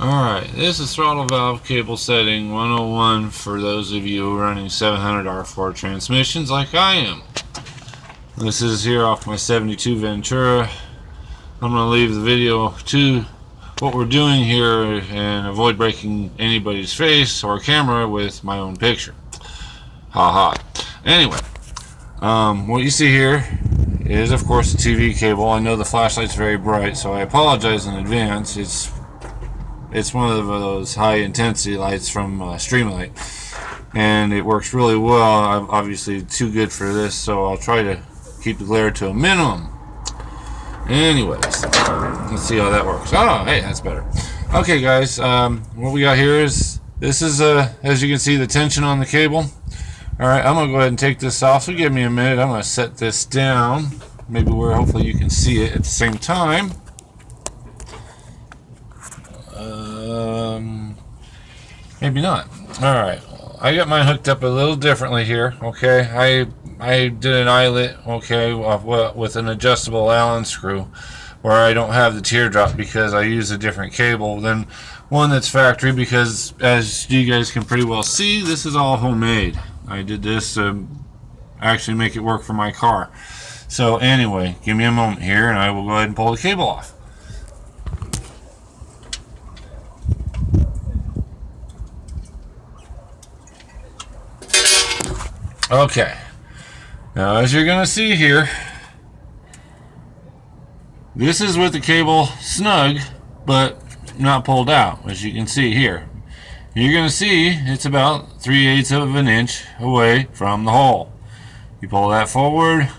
Alright, this is throttle valve cable setting 101 for those of you running 700 R4 transmissions like I am. This is here off my 72 Ventura. I'm going to leave the video to what we're doing here and avoid breaking anybody's face or camera with my own picture. Ha ha. Anyway, what you see here is of course the TV cable. I know the flashlight's very bright, so I apologize in advance. It's one of those high intensity lights from Streamlight, and it works really well. I'm obviously too good for this, so I'll try to keep the glare to a minimum. Anyways, let's see how that works. Oh, hey, that's better. Okay, guys, what we got here is, this is, as you can see, the tension on the cable. Alright, I'm going to go ahead and take this off, so give me a minute. I'm going to set this down, maybe where hopefully you can see it at the same time. Maybe not. Alright, I got mine hooked up a little differently here, okay? I did an eyelet, okay, with an adjustable Allen screw, where I don't have the teardrop because I use a different cable than one that's factory, because as you guys can pretty well see, this is all homemade. I did this to actually make it work for my car. So anyway, give me a moment here and I will go ahead and pull the cable off. Okay, now as you're gonna see here, this is with the cable snug but not pulled out. As you can see here, you're gonna see it's about 3/8 of an inch away from the hole. You pull that forward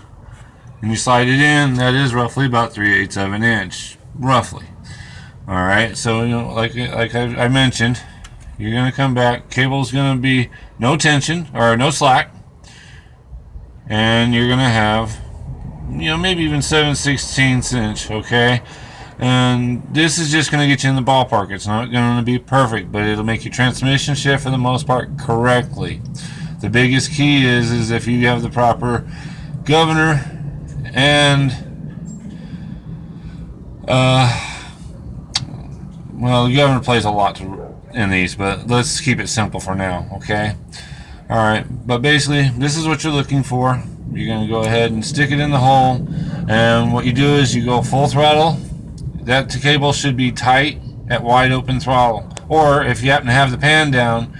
and you slide it in. That is roughly about 3/8 of an inch, roughly. All right, so you know, like I mentioned, you're gonna come back. Cable's gonna be no tension or no slack. And you're gonna have, you know, maybe even 7/16 inch, okay? And this is just gonna get you in the ballpark. It's not gonna be perfect, but it'll make your transmission shift for the most part correctly. The biggest key is if you have the proper governor and well, the governor plays a lot in these, but let's keep it simple for now, okay? Alright, but basically this is what you're looking for. You're going to go ahead and stick it in the hole, and what you do is you go full throttle. That cable should be tight at wide open throttle, or if you happen to have the pan down,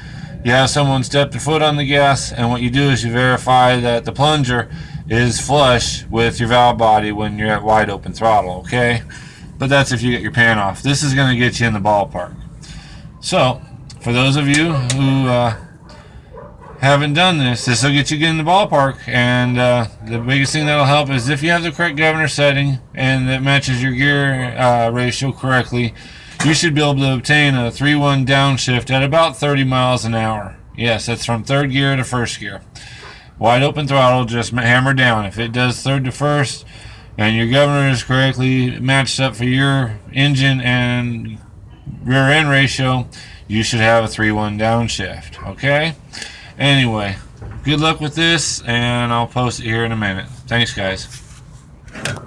you have someone step their foot on the gas, and what you do is you verify that the plunger is flush with your valve body when you're at wide open throttle, okay? But that's if you get your pan off. This is going to get you in the ballpark. So for those of you who haven't done this, this will get you in the ballpark. And the biggest thing that'll help is if you have the correct governor setting and that matches your gear ratio correctly, you should be able to obtain a 3-1 downshift at about 30 miles an hour. Yes, that's from third gear to first gear. Wide open throttle, just hammer down. If it does third to first and your governor is correctly matched up for your engine and rear end ratio, you should have a 3-1 downshift, okay? Anyway, good luck with this, and I'll post it here in a minute. Thanks, guys.